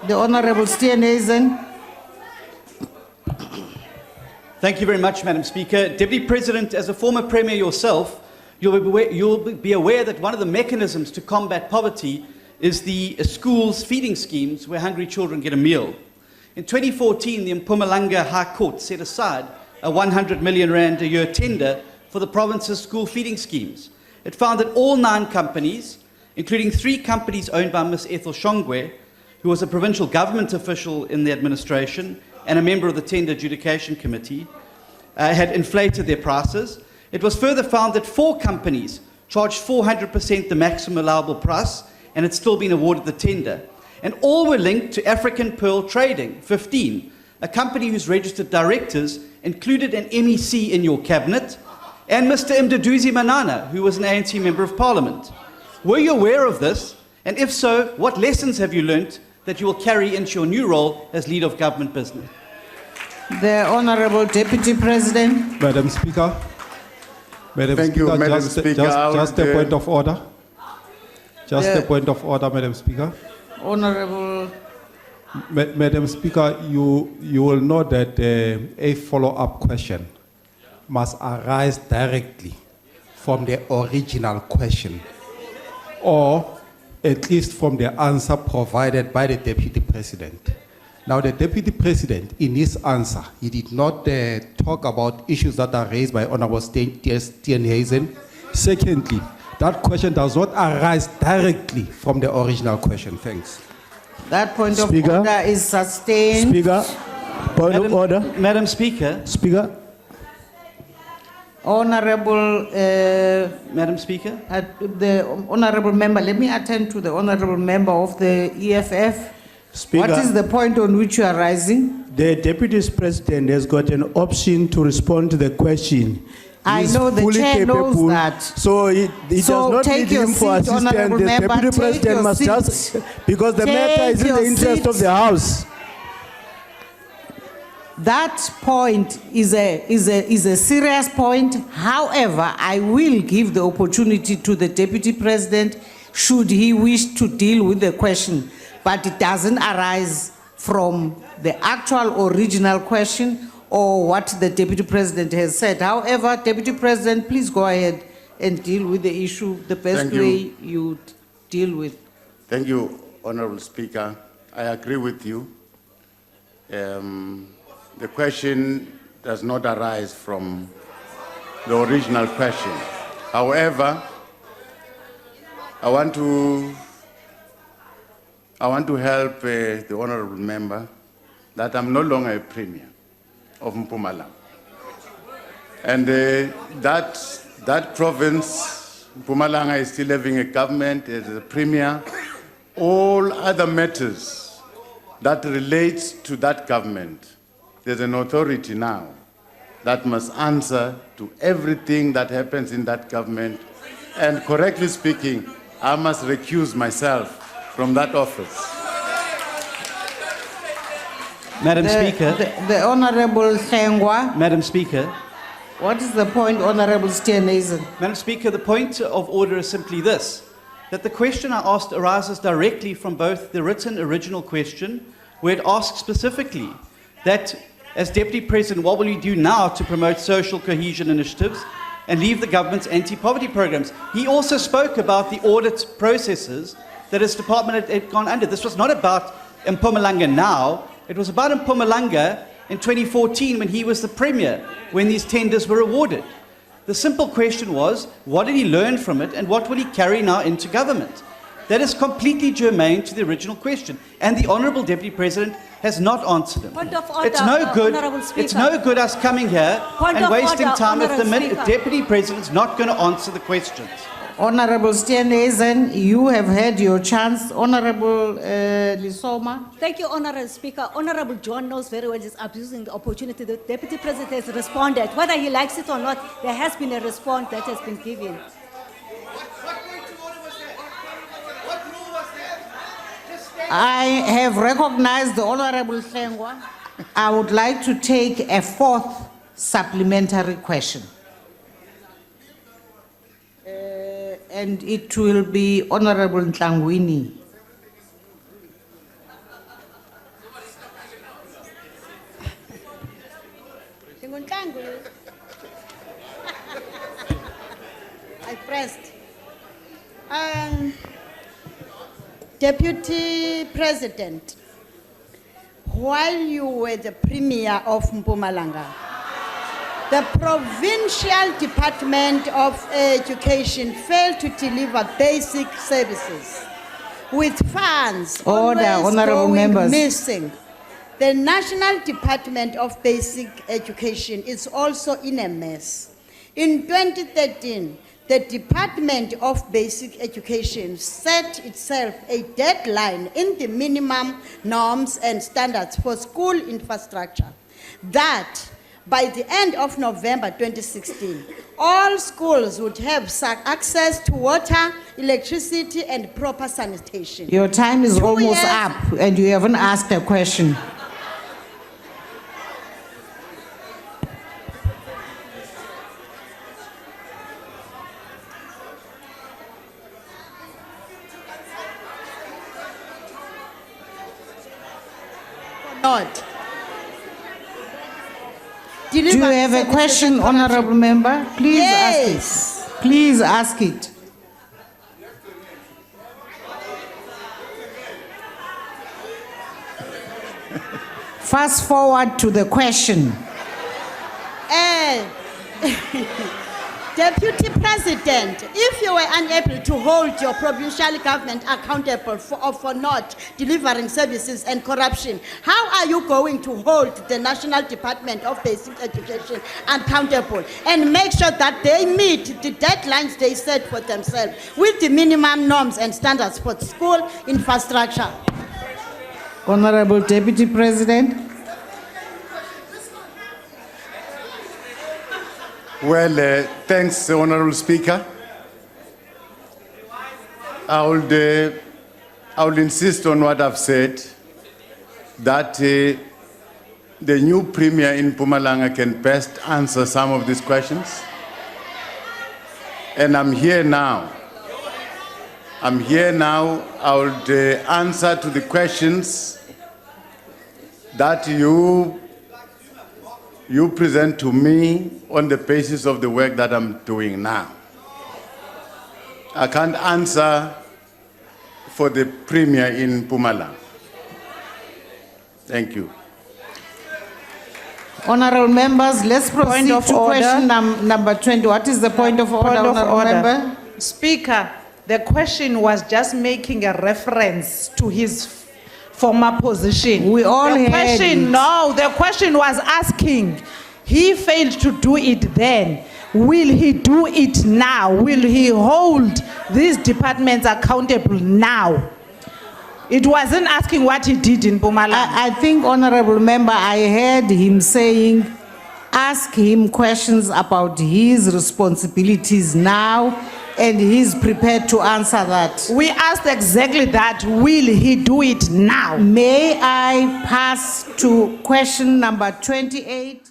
The Honorable Steenhuisen. Thank you very much, Madam Speaker. Deputy President, as a former Premier yourself, you'll be aware that one of the mechanisms to combat poverty is the schools feeding schemes where hungry children get a meal. In 2014, the Mpumalanga High Court set aside a 100 million rand a year tender for the province's school feeding schemes. It found that all 9 companies, including 3 companies owned by Ms. Ethel Shongwe, who was a provincial government official in the administration and a member of the Tender Adjudication Committee, had inflated their prices. It was further found that 4 companies charged 400% the maximum allowable price and had still been awarded the tender. And all were linked to African Pearl Trading, 15, a company whose registered directors included an MEC in your cabinet, and Mr. Mduduzi Manana, who was an ANC Member of Parliament. Were you aware of this? And if so, what lessons have you learnt that you will carry into your new role as leader of government business? The Honorable Deputy President. Madam Speaker. Thank you, Madam Speaker. Just a point of order. Just a point of order, Madam Speaker. Honorable. Madam Speaker, you will know that a follow-up question must arise directly from the original question, or at least from the answer provided by the Deputy President. Now, the Deputy President, in his answer, he did not talk about issues that are raised by Honorable Steenhuisen. Secondly, that question does not arise directly from the original question. Thanks. That point Speaker. of order is sustained. Speaker, point of order. Madam Speaker. Speaker. Honorable. Madam Speaker. The Honorable Member, let me attend to the Honorable Member of the EFF. Speaker. What is the point on which you are rising? The Deputy President has got an option to respond to the question. I He's know the fully chair knows capable, that. So it does not take need your him for seat, Honorable assistance. The Member, Deputy take President your must seat. just, because the matter is in Take the your interest seat. of the House. That point is a serious point. However, I will give the opportunity to the Deputy President should he wish to deal with the question, but it doesn't arise from the actual original question or what the Deputy President has said. However, Deputy President, please go ahead and deal with the issue the best Thank you. way you deal with. Thank you, Honorable Speaker. I agree with you. The question does not arise from the original question. However, I want to help the Honorable Member that I'm no longer a Premier of Mpumalanga. And that province, Mpumalanga, is still having a government as a Premier. All other matters that relates to that government, there's an authority now that must answer to everything that happens in that government. And correctly speaking, I must recuse myself from that office. Madam Speaker. The Honorable Sengwa. Madam Speaker. What is the point, Honorable Steenhuisen? Madam Speaker, the point of order is simply this, that the question I asked arises directly from both the written original question, where it asks specifically that, as Deputy President, what will you do now to promote social cohesion initiatives and leave the government's anti-poverty programs? He also spoke about the audit processes that his department had gone under. This was not about Mpumalanga now. It was about Mpumalanga in 2014 when he was the Premier, when these tenders were awarded. The simple question was, what did he learn from it and what will he carry now into government? That is completely germane to the original question. And the Honourable Deputy President has not answered him. Point of order, It's no good. Honourable Speaker. It's no good us coming here Point and of wasting order, time if the Honourable Speaker. Deputy President's not going to answer the questions. Honorable Steenhuisen, you have had your chance. Honorable Lisoma. Thank you, Honourable Speaker. Honourable John knows very well he's abusing the opportunity. The Deputy President has responded. Whether he likes it or not, there has been a response that has been given. I have recognized the Honorable Sengwa. I would like to take a fourth supplementary question. And it will be Honorable Ntlangwini. I pressed. Deputy President, while you were the Premier of Mpumalanga, the Provincial Department of Education failed to deliver basic services, with funds Order, always honorable going members. missing. The National Department of Basic Education is also in a mess. In 2013, the Department of Basic Education set itself a deadline in the minimum norms and standards for school infrastructure that by the end of November 2016, all schools would have access to water, electricity, and proper sanitation. Your time is 2 almost years- up and you haven't asked a question. Not. Do you have a question, honorable member? Please ask Yes. it. Please ask it. Fast forward to the question. Deputy President, if you were unable to hold your provincial government accountable for not delivering services and corruption, how are you going to hold the National Department of Basic Education accountable and make sure that they meet the deadlines they set for themselves with the minimum norms and standards for school infrastructure? Honorable Deputy President. Well, thanks, Honorable Speaker. I would insist on what I've said, that the new Premier in Mpumalanga can best answer some of these questions. And I'm here now. I would answer to the questions that you present to me on the basis of the work that I'm doing now. I can't answer for the Premier in Mpumalanga. Thank you. Honorable members, let's proceed of to order. question number 20. What is the point of order, Point of honorable order. member? Speaker, the question was just making a reference to his former position. We all the heard question, it. No, the question was asking, he failed to do it then. Will he do it now? Will he hold these departments accountable now? It wasn't asking what he did in Mpumalanga. I think, honorable member, I heard him saying, ask him questions about his responsibilities now, and he's prepared to answer that. We asked exactly that. Will he do it now? May I pass to question number 28?